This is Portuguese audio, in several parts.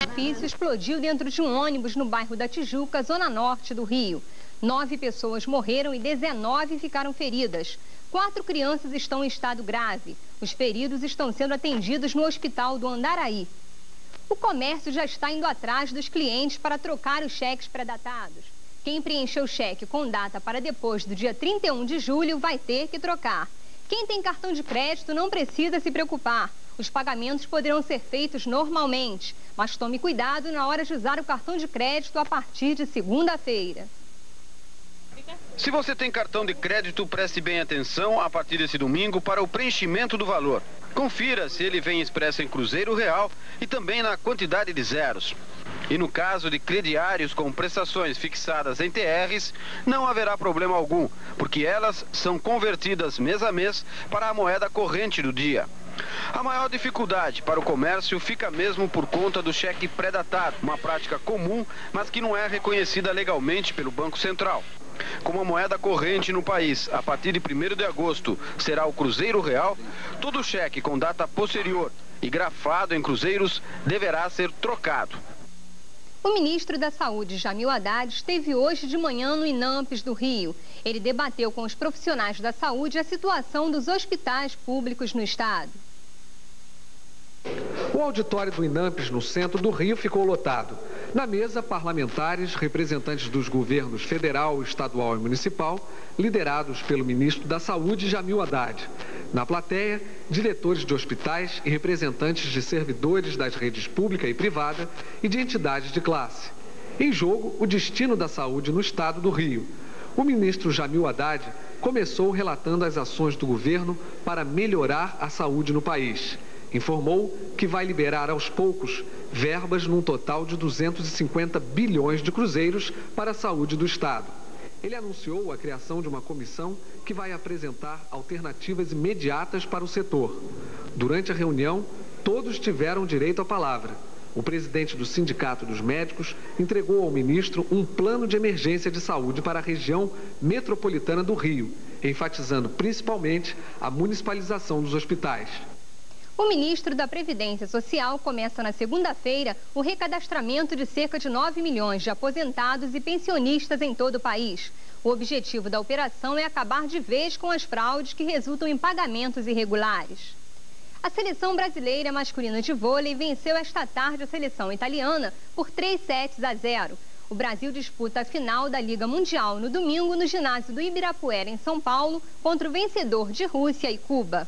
artifício explodiu dentro de um ônibus no bairro da Tijuca, zona norte do Rio. 9 pessoas morreram e 19 ficaram feridas. 4 crianças estão em estado grave. Os feridos estão sendo atendidos no hospital do Andaraí. O comércio já está indo atrás dos clientes para trocar os cheques pré-datados. Quem preencheu o cheque com data para depois do dia 31 de julho vai ter que trocar. Quem tem cartão de crédito não precisa se preocupar. Os pagamentos poderão ser feitos normalmente, mas tome cuidado na hora de usar o cartão de crédito a partir de segunda-feira. Se você tem cartão de crédito, preste bem atenção a partir desse domingo para o preenchimento do valor. Confira se ele vem expresso em cruzeiro real e também na quantidade de zeros. E no caso de crediários com prestações fixadas em TRs, não haverá problema algum, porque elas são convertidas mês a mês para a moeda corrente do dia. A maior dificuldade para o comércio fica mesmo por conta do cheque pré-datado, uma prática comum, mas que não é reconhecida legalmente pelo Banco Central. Como a moeda corrente no país, a partir de 1º de agosto, será o cruzeiro real, todo cheque com data posterior e grafado em cruzeiros deverá ser trocado. O ministro da Saúde, Jamil Haddad, esteve hoje de manhã no INAMPS do Rio. Ele debateu com os profissionais da saúde a situação dos hospitais públicos no estado. O auditório do INAMPS, no centro do Rio, ficou lotado. Na mesa, parlamentares, representantes dos governos federal, estadual e municipal, liderados pelo ministro da Saúde, Jamil Haddad. Na plateia, diretores de hospitais e representantes de servidores das redes pública e privada e de entidades de classe. Em jogo, o destino da saúde no estado do Rio. O ministro Jamil Haddad começou relatando as ações do governo para melhorar a saúde no país. Informou que vai liberar aos poucos verbas num total de 250 bilhões de cruzeiros para a saúde do estado. Ele anunciou a criação de uma comissão que vai apresentar alternativas imediatas para o setor. Durante a reunião, todos tiveram direito à palavra. O presidente do Sindicato dos Médicos entregou ao ministro um plano de emergência de saúde para a região metropolitana do Rio, enfatizando principalmente a municipalização dos hospitais. O ministro da Previdência Social começa na segunda-feira o recadastramento de cerca de 9 milhões de aposentados e pensionistas em todo o país. O objetivo da operação é acabar de vez com as fraudes que resultam em pagamentos irregulares. A seleção brasileira masculina de vôlei venceu esta tarde a seleção italiana por 3-0. O Brasil disputa a final da Liga Mundial no domingo no ginásio do Ibirapuera, em São Paulo, contra o vencedor de Rússia e Cuba.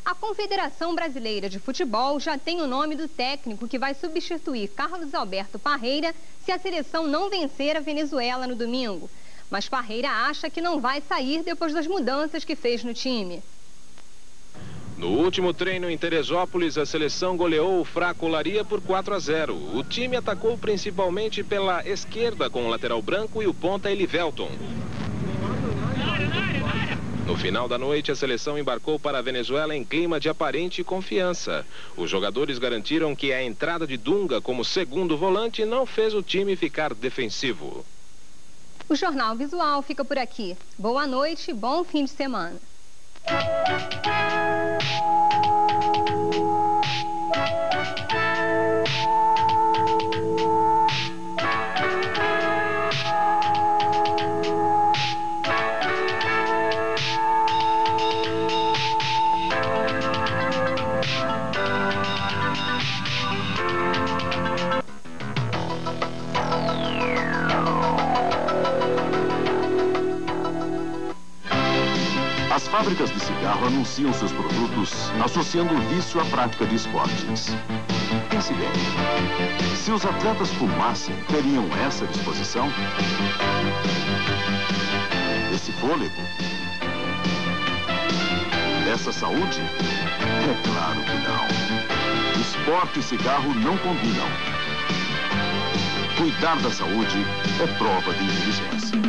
A Confederação Brasileira de Futebol já tem o nome do técnico que vai substituir Carlos Alberto Parreira se a seleção não vencer a Venezuela no domingo. Mas Parreira acha que não vai sair depois das mudanças que fez no time. No último treino em Teresópolis, a seleção goleou o fraco Olaria por 4-0. O time atacou principalmente pela esquerda com o lateral branco e o ponta Elivelton. No final da noite, a seleção embarcou para a Venezuela em clima de aparente confiança. Os jogadores garantiram que a entrada de Dunga como segundo volante não fez o time ficar defensivo. O Jornal Visual fica por aqui. Boa noite e bom fim de semana. As fábricas de cigarro anunciam seus produtos associando o vício à prática de esportes. Pense bem, se os atletas fumassem, teriam essa disposição? Esse fôlego? Essa saúde? É claro que não. Esporte e cigarro não combinam. Cuidar da saúde é prova de inteligência.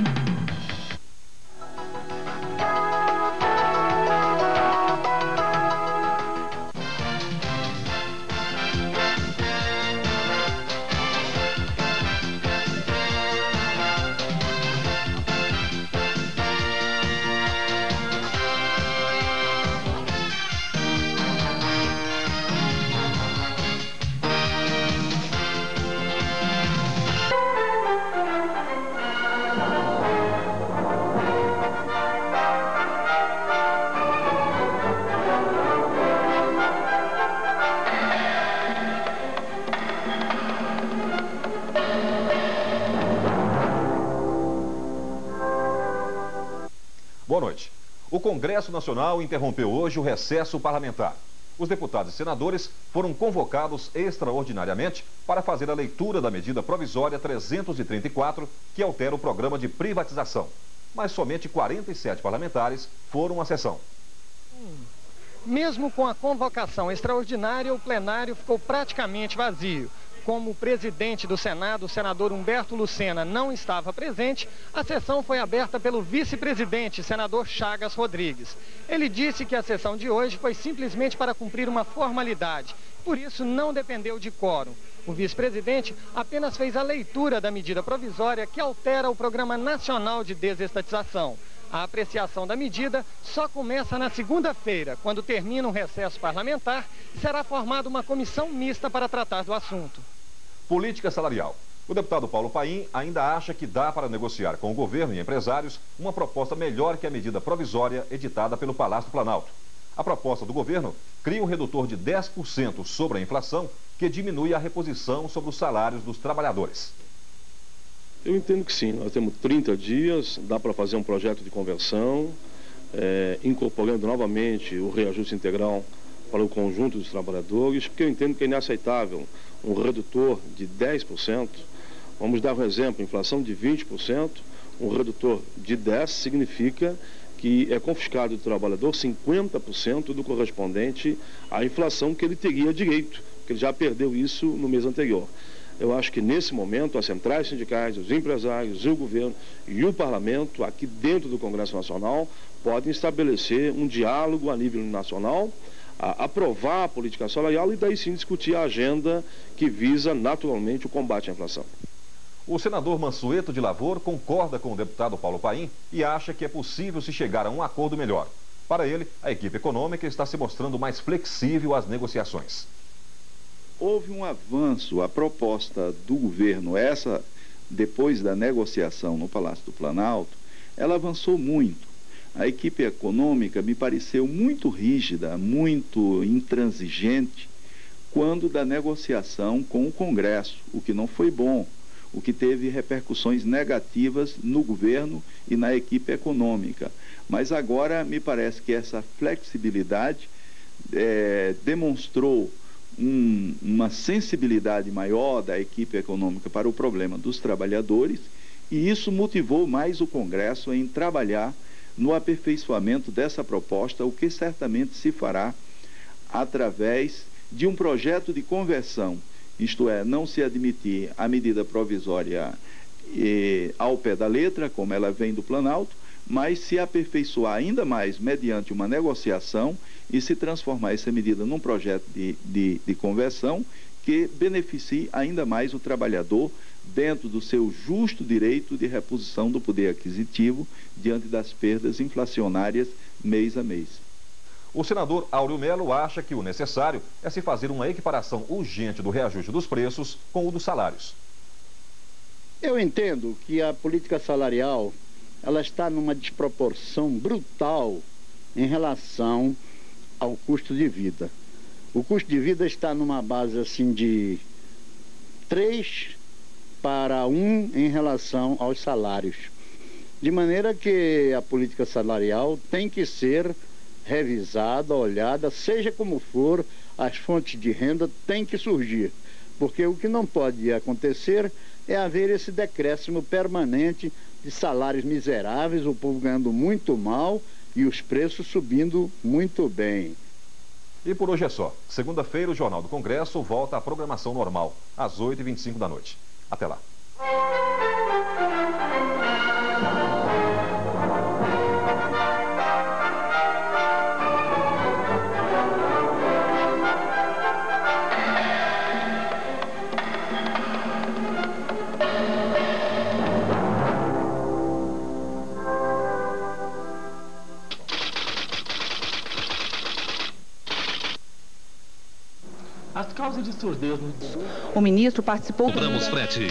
Boa noite. O Congresso Nacional interrompeu hoje o recesso parlamentar. Os deputados e senadores foram convocados extraordinariamente para fazer a leitura da medida provisória 334, que altera o programa de privatização. Mas somente 47 parlamentares foram à sessão. Mesmo com a convocação extraordinária, o plenário ficou praticamente vazio. Como o presidente do Senado, o senador Humberto Lucena, não estava presente, a sessão foi aberta pelo vice-presidente, senador Chagas Rodrigues. Ele disse que a sessão de hoje foi simplesmente para cumprir uma formalidade, por isso não dependeu de quórum. O vice-presidente apenas fez a leitura da medida provisória que altera o Programa Nacional de Desestatização. A apreciação da medida só começa na segunda-feira, quando termina o recesso parlamentar, será formada uma comissão mista para tratar do assunto. Política salarial. O deputado Paulo Paim ainda acha que dá para negociar com o governo e empresários uma proposta melhor que a medida provisória editada pelo Palácio do Planalto. A proposta do governo cria um redutor de 10% sobre a inflação, que diminui a reposição sobre os salários dos trabalhadores. Eu entendo que sim, nós temos 30 dias, dá para fazer um projeto de conversão, incorporando novamente o reajuste integral para o conjunto dos trabalhadores, porque eu entendo que é inaceitável um redutor de 10%. Vamos dar um exemplo, inflação de 20%, um redutor de 10% significa que é confiscado do trabalhador 50% do correspondente à inflação que ele teria direito, porque ele já perdeu isso no mês anterior. Eu acho que nesse momento as centrais sindicais, os empresários, o governo e o parlamento, aqui dentro do Congresso Nacional, podem estabelecer um diálogo a nível nacional, aprovar a política salarial e daí sim discutir a agenda que visa naturalmente o combate à inflação. O senador Mansueto de Lavor concorda com o deputado Paulo Paim e acha que é possível se chegar a um acordo melhor. Para ele, a equipe econômica está se mostrando mais flexível às negociações. Houve um avanço, a proposta do governo, essa depois da negociação no Palácio do Planalto, ela avançou muito. A equipe econômica me pareceu muito rígida, muito intransigente, quando da negociação com o Congresso, o que não foi bom, o que teve repercussões negativas no governo e na equipe econômica. Mas agora me parece que essa flexibilidade demonstrou uma sensibilidade maior da equipe econômica para o problema dos trabalhadores, e isso motivou mais o Congresso em trabalhar no aperfeiçoamento dessa proposta, o que certamente se fará através de um projeto de conversão, isto é, não se admitir a medida provisória ao pé da letra, como ela vem do Planalto, mas se aperfeiçoar ainda mais mediante uma negociação e se transformar essa medida num projeto de conversão que beneficie ainda mais o trabalhador dentro do seu justo direito de reposição do poder aquisitivo diante das perdas inflacionárias mês a mês. O senador Áureo Melo acha que o necessário é se fazer uma equiparação urgente do reajuste dos preços com o dos salários. Eu entendo que a política salarial ela está numa desproporção brutal em relação ao custo de vida. O custo de vida está numa base assim de 3 para 1 em relação aos salários. De maneira que a política salarial tem que ser revisada, olhada, seja como for, as fontes de renda têm que surgir. Porque o que não pode acontecer é haver esse decréscimo permanente de salários miseráveis, o povo ganhando muito mal e os preços subindo muito bem. E por hoje é só. Segunda-feira, o Jornal do Congresso volta à programação normal, às 8h25 da noite. Até lá. As causas de surdez. O ministro participou... Compramos frete.